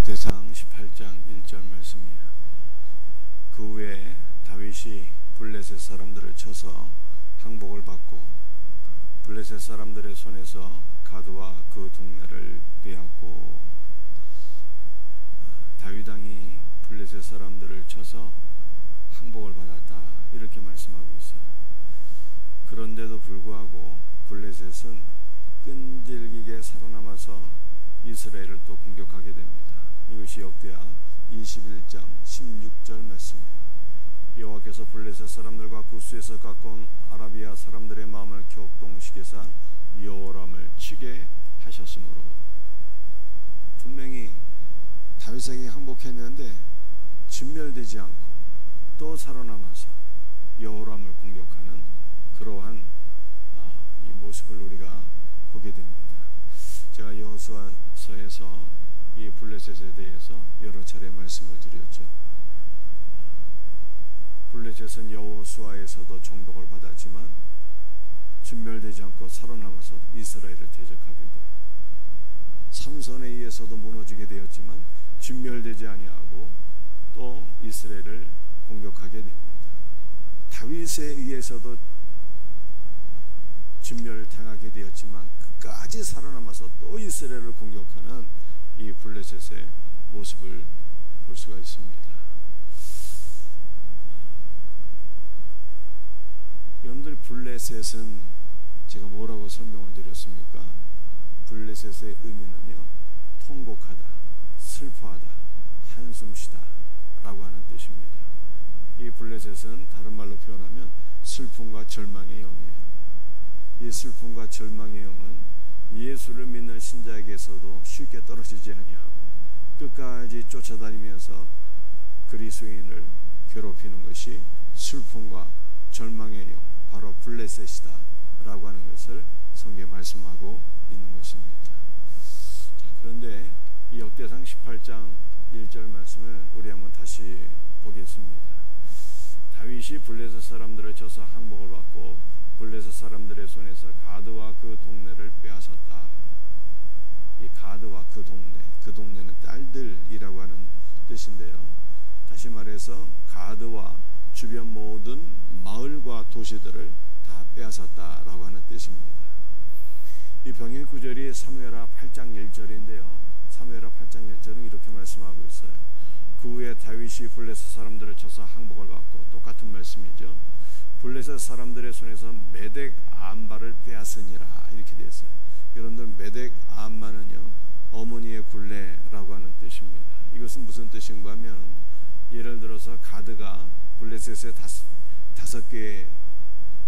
역대상 18장 1절 말씀이에요. 그 후에 다윗이 블레셋 사람들을 쳐서 항복을 받고 블레셋 사람들의 손에서 가드와 그 동네를 빼앗고, 다윗 왕이 블레셋 사람들을 쳐서 항복을 받았다, 이렇게 말씀하고 있어요. 그런데도 불구하고 블레셋은 끈질기게 살아남아서 이스라엘을 또 공격하게 됩니다. 이것이 역대하 21장 16절 말씀입니다. 여호와께서 블레셋 사람들과 구스에서 가까운 아라비아 사람들의 마음을 격동시키사 여호람을 치게 하셨으므로, 분명히 다윗에게 항복했는데 진멸되지 않고 또 살아남아서 여호람을 공격하는 그러한 이 모습을 우리가 보게 됩니다. 제가 여호수아서에서 이 블레셋에 대해서 여러 차례 말씀을 드렸죠. 블레셋은 여호수아에서도 정복을 받았지만 진멸되지 않고 살아남아서 이스라엘을 대적하게 돼요. 삼손에 의해서도 무너지게 되었지만 진멸되지 아니하고 또 이스라엘을 공격하게 됩니다. 다윗에 의해서도 진멸당하게 되었지만 끝까지 살아남아서 또 이스라엘을 공격하는 이 블레셋의 모습을 볼 수가 있습니다. 여러분들, 블레셋은 제가 뭐라고 설명을 드렸습니까? 블레셋의 의미는요, 통곡하다, 슬퍼하다, 한숨쉬다 라고 하는 뜻입니다. 이 블레셋은 다른 말로 표현하면 슬픔과 절망의 영이에요. 이 슬픔과 절망의 영은 예수를 믿는 신자에게서도 쉽게 떨어지지 아니하고 끝까지 쫓아다니면서 그리스도인을 괴롭히는 것이 슬픔과 절망의 영, 바로 블레셋이다 라고 하는 것을 성경에 말씀하고 있는 것입니다. 그런데 이 역대상 18장 1절 말씀을 우리 한번 다시 보겠습니다. 다윗이 블레셋 사람들을 쳐서 항복을 받고 블레셋 사람들의 손에서 가드와 그 동네를 빼앗았다. 이 가드와 그 동네는 딸들이라고 하는 뜻인데요, 다시 말해서 가드와 주변 모든 마을과 도시들을 다 빼앗았다라고 하는 뜻입니다. 이 병행 구절이 사무엘하 8장 1절인데요, 사무엘하 8장 1절은 이렇게 말씀하고 있어요. 그 후에 다윗이 블레셋 사람들을 쳐서 항복을 받고, 똑같은 말씀이죠. 블레셋 사람들의 손에서 메덱 암바를 빼앗으니라, 이렇게 되어 있어요. 여러분들, 메덱 암바는요, 어머니의 굴레라고 하는 뜻입니다. 이것은 무슨 뜻인가 하면, 예를 들어서 가드가 블레셋에 다섯 개의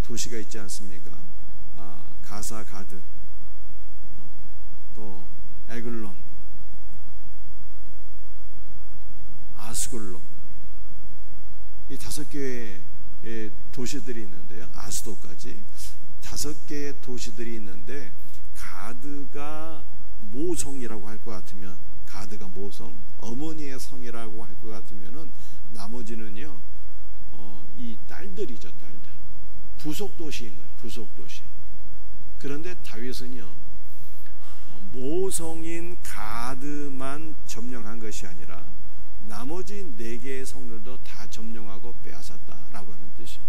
도시가 있지 않습니까? 가사 가드, 또 에글론, 아스글론, 이 5개의 도시들이 있는데요, 아스도까지 5개의 도시들이 있는데, 가드가 모성이라고 할 것 같으면, 가드가 모성, 어머니의 성이라고 할 것 같으면은 나머지는요, 이 딸들이죠, 딸들. 부속 도시인 거예요, 부속 도시. 그런데 다윗은요, 모성인 가드만 점령한 것이 아니라 나머지 4개의 성들도 다 점령하고 빼앗았다라고 하는 뜻이에요.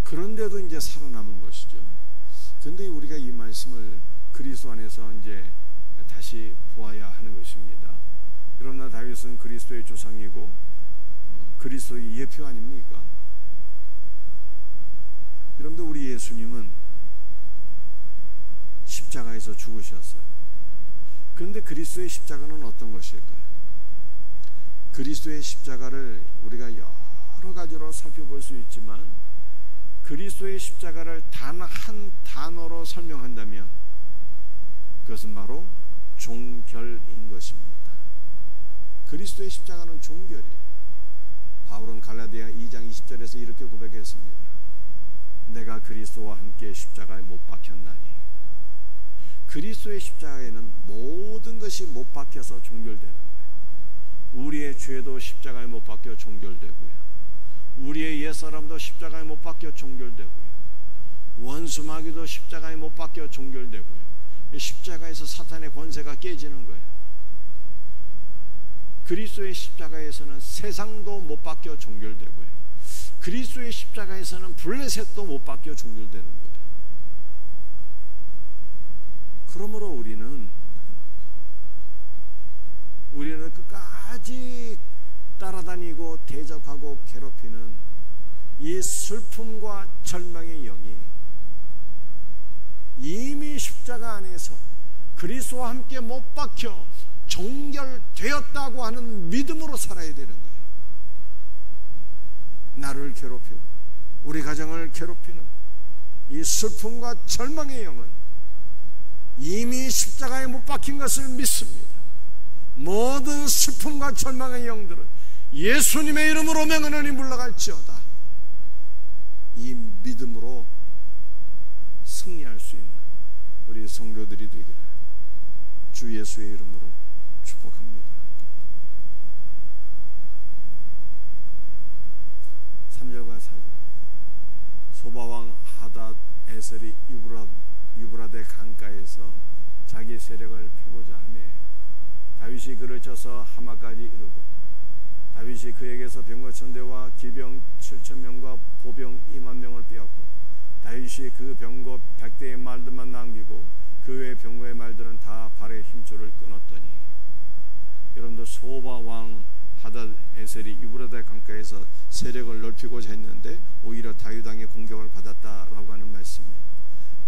그런데도 이제 살아남은 것이죠. 그런데 우리가 이 말씀을 그리스도 안에서 이제 다시 보아야 하는 것입니다. 그러나 다윗은 그리스도의 조상이고 그리스도의 예표 아닙니까? 여러분들, 우리 예수님은 십자가에서 죽으셨어요. 그런데 그리스도의 십자가는 어떤 것일까요? 그리스도의 십자가를 우리가 여러 가지로 살펴볼 수 있지만, 그리스도의 십자가를 단 한 단어로 설명한다면 그것은 바로 종결인 것입니다. 그리스도의 십자가는 종결이에요. 바울은 갈라디아 2장 20절에서 이렇게 고백했습니다. 내가 그리스도와 함께 십자가에 못 박혔나니. 그리스도의 십자가에는 모든 것이 못 박혀서 종결되는 거예요. 우리의 죄도 십자가에 못 박혀 종결되고요, 우리의 옛사람도 십자가에 못 박혀 종결되고요, 원수마귀도 십자가에 못 박혀 종결되고요, 십자가에서 사탄의 권세가 깨지는 거예요. 그리스도의 십자가에서는 세상도 못 박혀 종결되고요, 그리스도의 십자가에서는 블레셋도 못 박혀 종결되는 거예요. 그러므로 우리는 끝까지 따라다니고 대적하고 괴롭히는 이 슬픔과 절망의 영이 이미 십자가 안에서 그리스도와 함께 못 박혀 종결되었다고 하는 믿음으로 살아야 되는 거예요. 나를 괴롭히고 우리 가정을 괴롭히는 이 슬픔과 절망의 영은 이미 십자가에 못 박힌 것을 믿습니다. 모든 슬픔과 절망의 영들은 예수님의 이름으로 명하노니 물러갈지어다. 이 믿음으로 승리할 수 있는 우리 성도들이 되기를 주 예수의 이름으로 축복합니다. 3절과 4절. 소바왕 하닷 에셀이 유브라데 강가에서 자기 세력을 펴고자 하며 다윗이 그를 쳐서 하마까지 이르고 다윗이 그에게서 병거 1000대와 기병 7000명과 보병 20,000명을 빼앗고 다윗이 그 병거 100대의 말들만 남기고 그 외 병거의 말들은 다 발의 힘줄을 끊었더니, 여러분들 소바 왕 하닷 에셀이 유브라데 강가에서 세력을 넓히고자 했는데 오히려 다윗 왕의 공격을 받았다라고 하는 말씀이에요.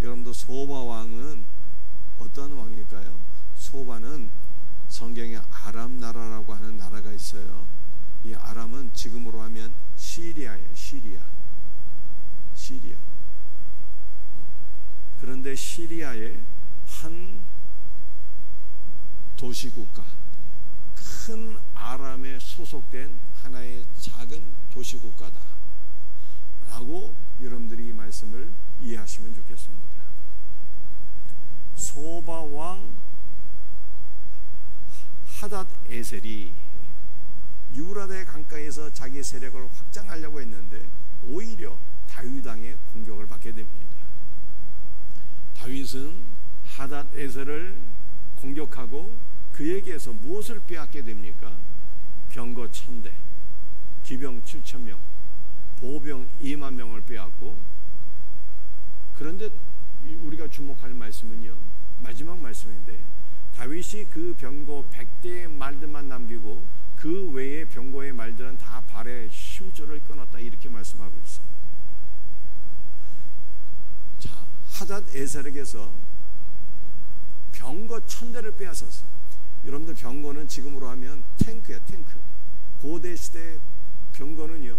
여러분들 소바 왕은 어떤 왕일까요? 소바는 성경에 아람 나라라고 하는 나라가 있어요. 이 아람은 지금으로 하면 시리아예요. 시리아. 그런데 시리아의 한 도시국가, 큰 아람에 소속된 하나의 작은 도시국가다 라고 여러분들이 이 말씀을 이해하시면 좋겠습니다. 소바왕 하닷 에셀이 유브라데 강가에서 자기 세력을 확장하려고 했는데 오히려 다윗 왕의 공격을 받게 됩니다. 다윗은 하닷 에셀을 공격하고 그에게서 무엇을 빼앗게 됩니까? 병거 1000대, 기병 7000명, 보병 20,000명을 빼앗고, 그런데 우리가 주목할 말씀은요, 마지막 말씀인데 다윗이 그 병거 100대의 말들만 남기고 그 외의 병거의 말들은 다 발에 힘줄을 끊었다, 이렇게 말씀하고 있어요. 자, 하닷 에셀에게서 병거 1000대를 빼앗았어요. 여러분들 병거는 지금으로 하면 탱크야, 탱크. 고대 시대 병거는요,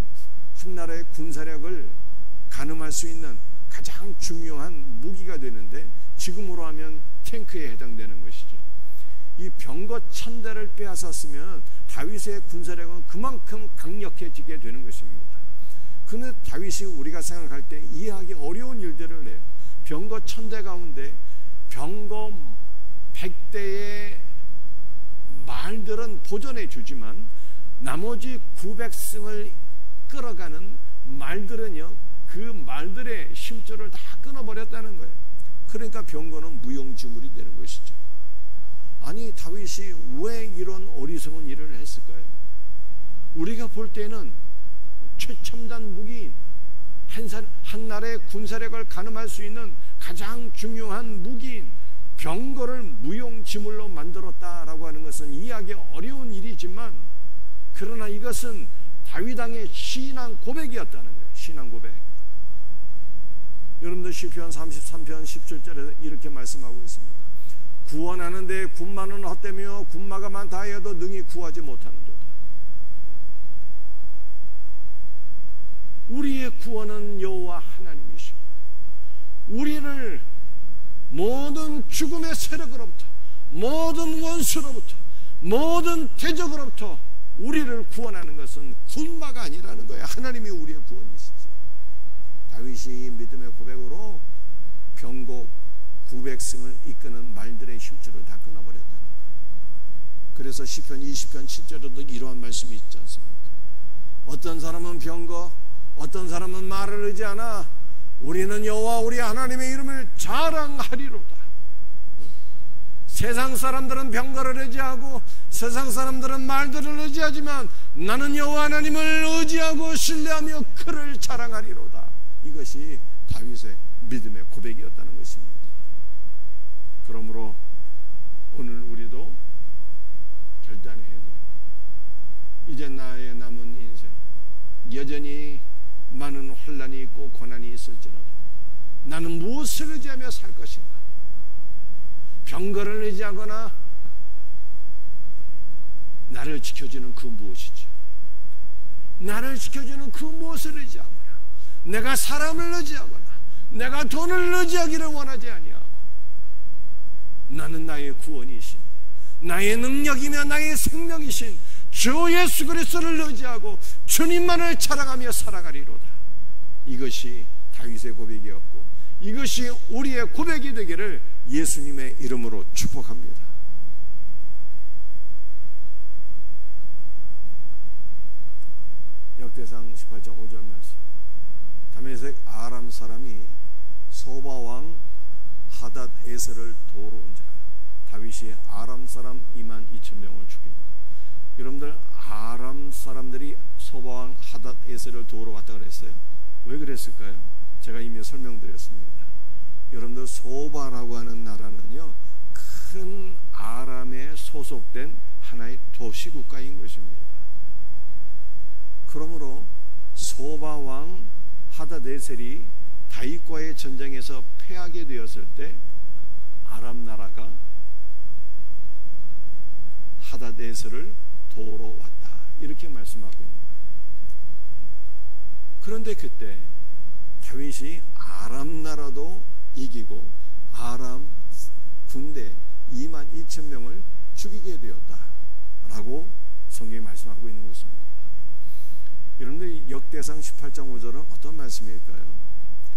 한 나라의 군사력을 가늠할 수 있는 가장 중요한 무기가 되는데 지금으로 하면 탱크에 해당되는 것이죠. 이 병거 1000대를 빼앗았으면 다윗의 군사력은 그만큼 강력해지게 되는 것입니다. 그런데 다윗이 우리가 생각할 때 이해하기 어려운 일들을 해요. 병거 1000대 가운데 병거 100대의 말들은 보존해 주지만 나머지 900승을 끌어가는 말들은요, 그 말들의 힘줄을 다 끊어버렸다는 거예요. 그러니까 병거는 무용지물이 되는 것이죠. 아니, 다윗이 왜 이런 어리석은 일을 했을까요? 우리가 볼 때는 최첨단 무기인, 한 나라의 군사력을 가늠할 수 있는 가장 중요한 무기인 병거를 무용지물로 만들었다라고 하는 것은 이해하기 어려운 일이지만, 그러나 이것은 다윗 왕의 신앙 고백이었다는 거예요. 신앙 고백. 여러분들 시편 33편 17절에 이렇게 말씀하고 있습니다. 구원하는 데 군마는 헛되며 군마가 많다 하여도 능히 구하지 못하는도다. 우리의 구원은 여호와 하나님이시오. 우리를 모든 죽음의 세력으로부터, 모든 원수로부터, 모든 대적으로부터 우리를 구원하는 것은 군마가 아니라는 거예요. 하나님이 우리의 구원이시지. 다윗이 믿음의 고백으로 병거 900승을 이끄는 말들의 힘줄을 다 끊어버렸다. 그래서 시편 20편 7절에도 이러한 말씀이 있지 않습니까? 어떤 사람은 병거, 어떤 사람은 말을 의지하나 우리는 여호와 우리 하나님의 이름을 자랑하리로다. 세상 사람들은 병거를 의지하고 세상 사람들은 말들을 의지하지만 나는 여호와 하나님을 의지하고 신뢰하며 그를 자랑하리로다. 이것이 다윗의 믿음의 고백이었다는 것입니다. 그러므로 오늘 우리도 결단해야 돼요. 이제 나의 남은 인생 여전히 많은 혼란이 있고 고난이 있을지라도 나는 무엇을 의지하며 살 것인가? 병거를 의지하거나 나를 지켜주는 그 무엇이지? 나를 지켜주는 그 무엇을 의지하거나 내가 사람을 의지하거나 내가 돈을 의지하기를 원하지 아니하고 나는 나의 구원이신 나의 능력이며 나의 생명이신 주 예수 그리스도를 의지하고 주님만을 자랑하며 살아가리로다. 이것이 다윗의 고백이었고 이것이 우리의 고백이 되기를 예수님의 이름으로 축복합니다. 역대상 18장 5절 말씀. 다메섹 아람 사람이 소바왕 하닷 에셀을 도우러 온지라 다윗이 아람 사람 22,000명을 죽이고. 여러분들 아람 사람들이 소바왕 하닷 에셀을 도우러 왔다 그랬어요. 왜 그랬을까요? 제가 이미 설명드렸습니다. 여러분들 소바라고 하는 나라는요 큰 아람에 소속된 하나의 도시국가인 것입니다. 그러므로 소바왕 하닷에셀이 다윗과의 전쟁에서 패하게 되었을 때 아람 나라가 하닷에셀을 도우러 왔다 이렇게 말씀하고 있는 거예요. 그런데 그때 다윗이 아람 나라도 이기고 아람 군대 22,000명을 죽이게 되었다라고 성경이 말씀하고 있는 것입니다. 여러분들 역대상 18장 5절은 어떤 말씀일까요?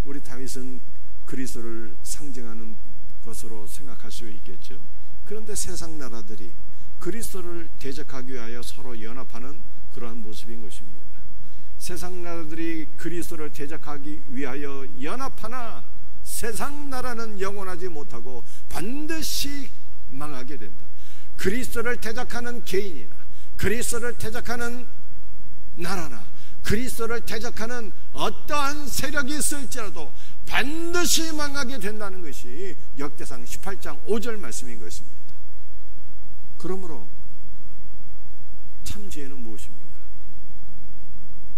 우리 다윗은 그리스도를 상징하는 것으로 생각할 수 있겠죠. 그런데 세상 나라들이 그리스도를 대적하기 위하여 서로 연합하는 그러한 모습인 것입니다. 세상 나라들이 그리스도를 대적하기 위하여 연합하나 세상 나라는 영원하지 못하고 반드시 망하게 된다. 그리스도를 대적하는 개인이나 그리스도를 대적하는 나라나 그리스도를 대적하는 어떠한 세력이 있을지라도 반드시 망하게 된다는 것이 역대상 18장 5절 말씀인 것입니다. 그러므로 참 죄는 무엇입니까?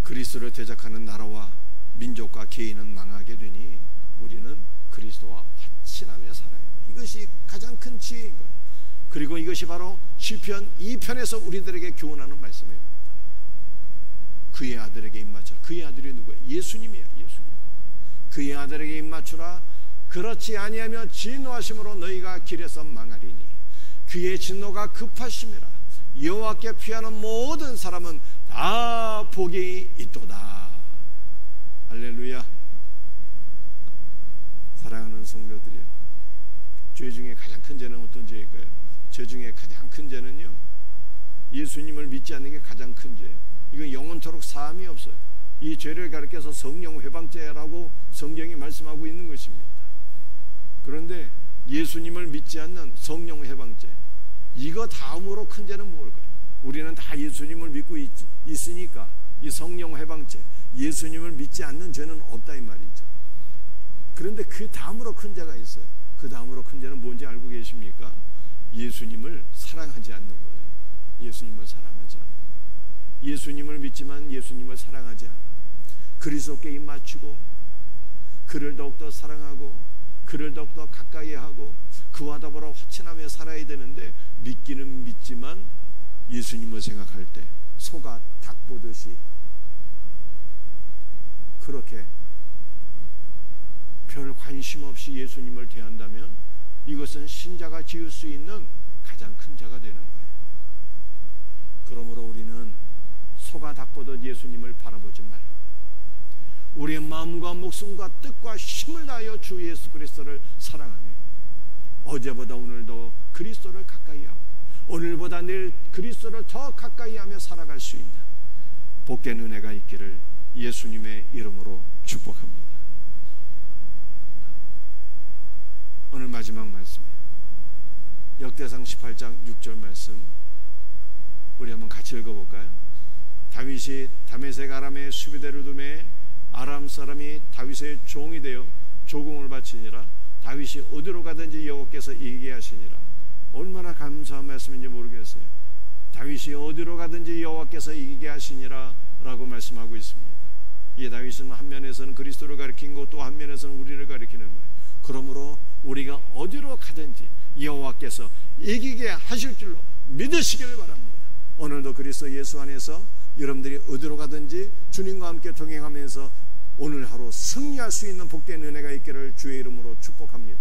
그리스도를 대적하는 나라와 민족과 개인은 망하게 되니 우리는 그리스도와 확신하며 살아야 돼. 이것이 가장 큰 지혜인 거예요. 그리고 이것이 바로 시편 2편에서 우리들에게 교훈하는 말씀입니다. 그의 아들에게 입맞추라. 그의 아들이 누구예요? 예수님이야. 예수님. 그의 아들에게 입맞추라. 그렇지 아니하면 진노하심으로 너희가 길에서 망하리니 그의 진노가 급하심이라. 여호와께 피하는 모든 사람은 다 복이 있도다. 할렐루야. 사랑하는 성도들이여, 죄 중에 가장 큰 죄는 어떤 죄일까요? 죄 중에 가장 큰 죄는요, 예수님을 믿지 않는 게 가장 큰 죄예요. 이건 영원토록 사함이 없어요. 이 죄를 가리켜서 성령 회방죄라고 성경이 말씀하고 있는 것입니다. 그런데 예수님을 믿지 않는 성령 회방죄, 이거 다음으로 큰 죄는 뭘까요? 우리는 다 예수님을 믿고 있으니까 이 성령 회방죄, 예수님을 믿지 않는 죄는 없다 이 말이죠. 그런데 그 다음으로 큰 죄가 있어요. 그 다음으로 큰 죄는 뭔지 알고 계십니까? 예수님을 사랑하지 않는 거예요. 예수님을 사랑하지 않는 거예요. 예수님을 믿지만 예수님을 사랑하지 않아. 그리스도께 입 맞추고 그를 더욱더 사랑하고 그를 더욱더 가까이 하고 그와 더불어 확신하며 살아야 되는데, 믿기는 믿지만 예수님을 생각할 때 소가 닭 보듯이 그렇게 별 관심 없이 예수님을 대한다면 이것은 신자가 지을 수 있는 가장 큰 죄가 되는 거예요. 그러므로 우리는 소가 닭 보듯 예수님을 바라보지 말고 우리의 마음과 목숨과 뜻과 힘을 다하여 주 예수 그리스도를 사랑하며 어제보다 오늘 더 그리스도를 가까이 하고 오늘보다 내일 그리스도를 더 가까이 하며 살아갈 수 있는 복된 은혜가 있기를 예수님의 이름으로 축복합니다. 오늘 마지막 말씀이에요. 역대상 18장 6절 말씀 우리 한번 같이 읽어볼까요? 다윗이 다메섹 아람의 수비대를 두매 아람 사람이 다윗의 종이 되어 조공을 바치니라. 다윗이 어디로 가든지 여호와께서 이기게 하시니라. 얼마나 감사한 말씀인지 모르겠어요. 다윗이 어디로 가든지 여호와께서 이기게 하시니라 라고 말씀하고 있습니다. 이 다윗은 한 면에서는 그리스도를 가리키고 또 한 면에서는 우리를 가리키는 거예요. 그러므로 우리가 어디로 가든지 여호와께서 이기게 하실 줄로 믿으시기를 바랍니다. 오늘도 그리스도 예수 안에서 여러분들이 어디로 가든지 주님과 함께 동행하면서 오늘 하루 승리할 수 있는 복된 은혜가 있기를 주의 이름으로 축복합니다.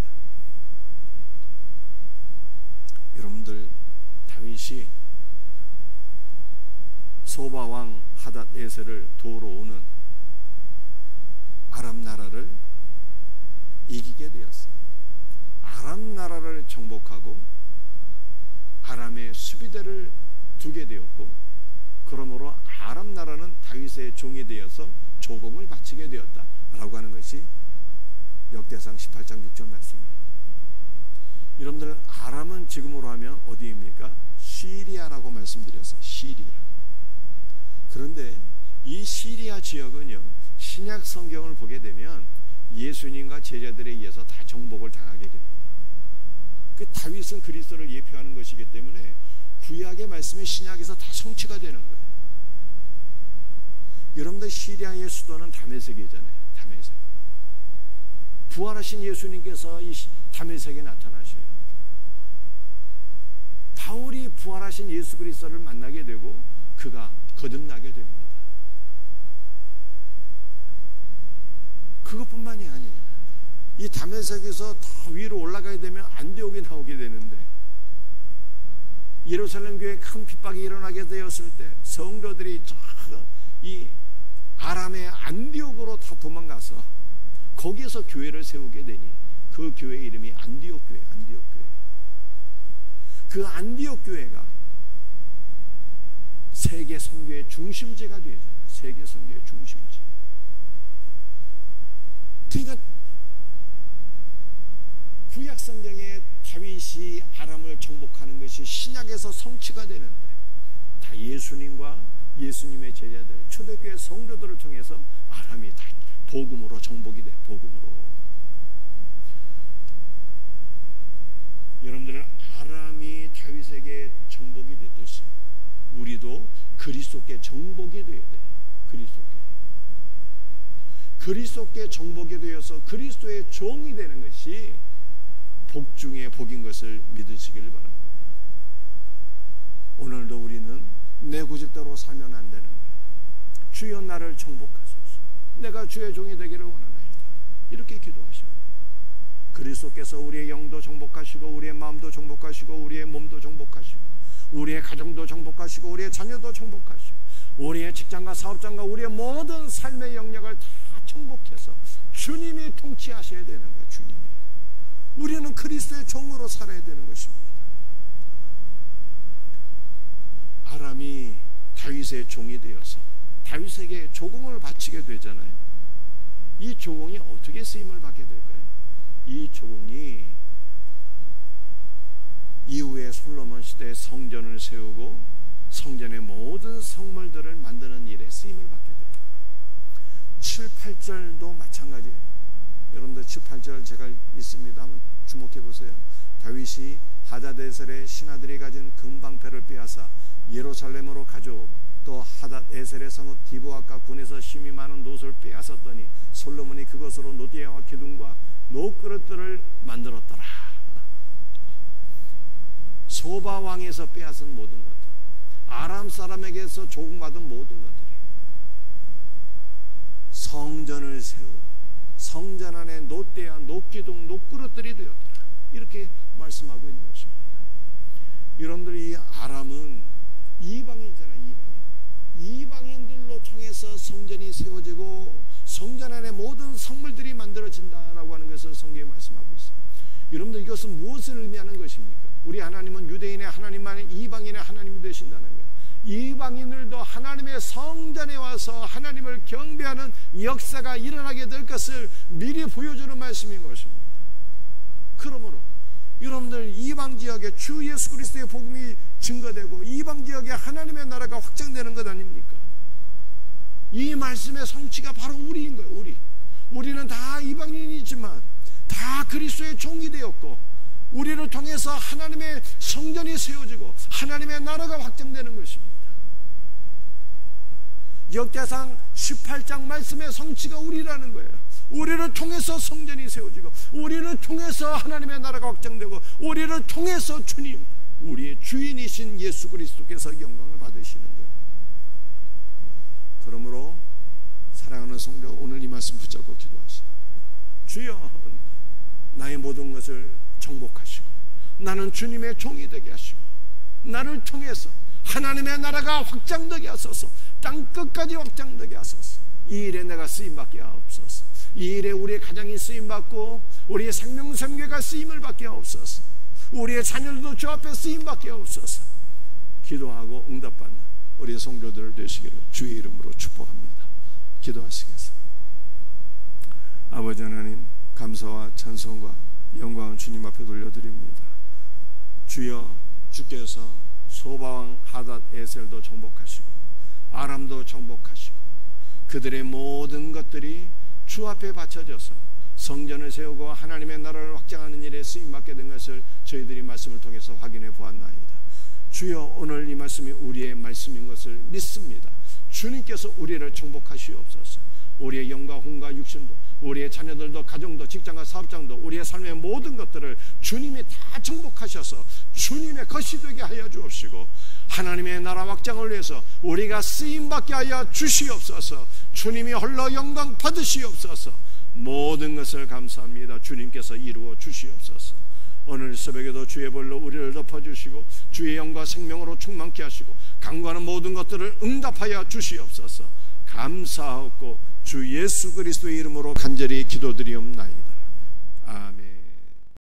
여러분들, 다윗이 소바왕 하닷에셀을 도우러 오는 아람 나라를 이기게 되었어요. 아람 나라를 정복하고 아람의 수비대를 두게 되었고, 그러므로 아람 나라는 다윗의 종이 되어서 조공을 바치게 되었다라고 하는 것이 역대상 18장 6절 말씀이에요. 여러분들, 아람은 지금으로 하면 어디입니까? 시리아라고 말씀드렸어요. 시리아. 그런데 이 시리아 지역은요, 신약 성경을 보게 되면 예수님과 제자들에 의해서 다 정복을 당하게 됩니다. 그 다윗은 그리스도를 예표하는 것이기 때문에 구약의 말씀이 신약에서 다 성취가 되는 거예요. 여러분들, 시리아의 수도는 다메섹이잖아요. 다메섹. 부활하신 예수님께서 이 다메섹에 나타나셔요. 바울이 부활하신 예수 그리스도를 만나게 되고 그가 거듭나게 됩니다. 그것뿐만이 아니에요. 이 다메섹에서 더 위로 올라가야 되면 안디옥이 나오게 되는데, 예루살렘 교회에 큰 핍박이 일어나게 되었을 때 성도들이 이 아람의 안디옥으로 다 도망가서 거기에서 교회를 세우게 되니 그 교회 이름이 안디옥 교회, 안디옥 교회. 그 안디옥 교회가 세계 선교의 중심지가 되잖아요. 세계 선교의 중심지. 그러니까 구약 성경에 다윗이 아람을 정복하는 것이 신약에서 성취가 되는데, 다 예수님과 예수님의 제자들, 초대교회 성도들을 통해서 아람이 다 복음으로 정복이 돼. 복음으로. 여러분들은 아람이 다윗에게 정복이 됐듯이 우리도 그리스도께 정복이 되어야 돼. 그리스도께 정복이 되어서 그리스도의 종이 되는 것이 복 중에 복인 것을 믿으시기를 바랍니다. 오늘도 우리는 내 고집대로 살면 안 되는 거예요. 주여 나를 정복하소서. 내가 주의 종이 되기를 원하나이다. 이렇게 기도하시고, 그리스도께서 우리의 영도 정복하시고 우리의 마음도 정복하시고 우리의 몸도 정복하시고 우리의 가정도 정복하시고 우리의 자녀도 정복하시고 우리의 직장과 사업장과 우리의 모든 삶의 영역을 다 정복해서 주님이 통치하셔야 되는 거예요. 주님이. 우리는 그리스도의 종으로 살아야 되는 것입니다. 아람이 다윗의 종이 되어서 다윗에게 조공을 바치게 되잖아요. 이 조공이 어떻게 쓰임을 받게 될까요? 이 조공이 이후에 솔로몬 시대에 성전을 세우고 성전의 모든 성물들을 만드는 일에 쓰임을 받게 돼요. 7, 8절도 마찬가지예요. 여러분들 7, 8절 제가 있습니다. 한번 주목해 보세요. 다윗이 하닷에셀의 신하들이 가진 금방패를 빼앗아 예루살렘으로 가져오고 또 하닷에셀의 성읍 디브아과 군에서 심이 많은 놋을 빼앗았더니 솔로몬이 그것으로 놋대야와 기둥과 놋그릇들을 만들었더라. 소바 왕에서 빼앗은 모든 것들, 아람 사람에게서 조공받은 모든 것들이 성전을 세우고 성전 안에 놋대야, 놋기둥, 놋그릇들이 되었더라. 이렇게 말씀하고 있는 것입니다. 여러분들, 이 아람은 이방인이잖아요. 이방인들로 통해서 성전이 세워지고 성전 안에 모든 성물들이 만들어진다라고 하는 것을 성경에 말씀하고 있습니다. 여러분들, 이것은 무엇을 의미하는 것입니까? 우리 하나님은 유대인의 하나님만이 이방인의 하나님이 되신다는 거예요. 이방인들도 하나님의 성전에 와서 하나님을 경배하는 역사가 일어나게 될 것을 미리 보여주는 말씀인 것입니다. 그러므로 여러분들, 오늘 이방 지역에 주 예수 그리스도의 복음이 증거되고 이방 지역에 하나님의 나라가 확장되는 것 아닙니까? 이 말씀의 성취가 바로 우리인 거예요. 우리는 다 이방인이지만 다 그리스도의 종이 되었고 우리를 통해서 하나님의 성전이 세워지고 하나님의 나라가 확장되는 것입니다. 역대상 18장 말씀의 성취가 우리라는 거예요. 우리를 통해서 성전이 세워지고 우리를 통해서 하나님의 나라가 확장되고 우리를 통해서 주님, 우리의 주인이신 예수 그리스도께서 영광을 받으시는 거예요. 그러므로 사랑하는 성도, 오늘 이 말씀 붙잡고 기도하세요. 주여, 나의 모든 것을 정복하시고 나는 주님의 종이 되게 하시고 나를 통해서 하나님의 나라가 확장되게 하소서. 땅 끝까지 확장되게 하소서. 이 일에 내가 쓰임받게 하옵소서. 이 일에 우리의 가정이 쓰임받고 우리의 생명샘교회가 쓰임을 받게 하옵소서. 우리의 자녀들도 주 앞에 쓰임받게 하옵소서. 기도하고 응답받는 우리의 성도들 되시기를 주의 이름으로 축복합니다. 기도하시겠습니다. 아버지 하나님, 감사와 찬송과 영광을 주님 앞에 돌려드립니다. 주여, 주께서 소바왕 하닷 에셀도 정복하시고 아람도 정복하시고 그들의 모든 것들이 주 앞에 바쳐져서 성전을 세우고 하나님의 나라를 확장하는 일에 쓰임받게 된 것을 저희들이 말씀을 통해서 확인해 보았나이다. 주여, 오늘 이 말씀이 우리의 말씀인 것을 믿습니다. 주님께서 우리를 정복하시옵소서. 우리의 영과 혼과 육신도, 우리의 자녀들도, 가정도, 직장과 사업장도, 우리의 삶의 모든 것들을 주님이 다 정복하셔서 주님의 것이 되게 하여 주옵시고 하나님의 나라 확장을 위해서 우리가 쓰임받게 하여 주시옵소서. 주님이 홀로 영광 받으시옵소서. 모든 것을 감사합니다. 주님께서 이루어 주시옵소서. 오늘 새벽에도 주의 벌로 우리를 덮어주시고 주의 영과 생명으로 충만케 하시고 간구하는 모든 것들을 응답하여 주시옵소서. 감사하고 주 예수 그리스도의 이름으로 간절히 기도드리옵나이다. 아멘.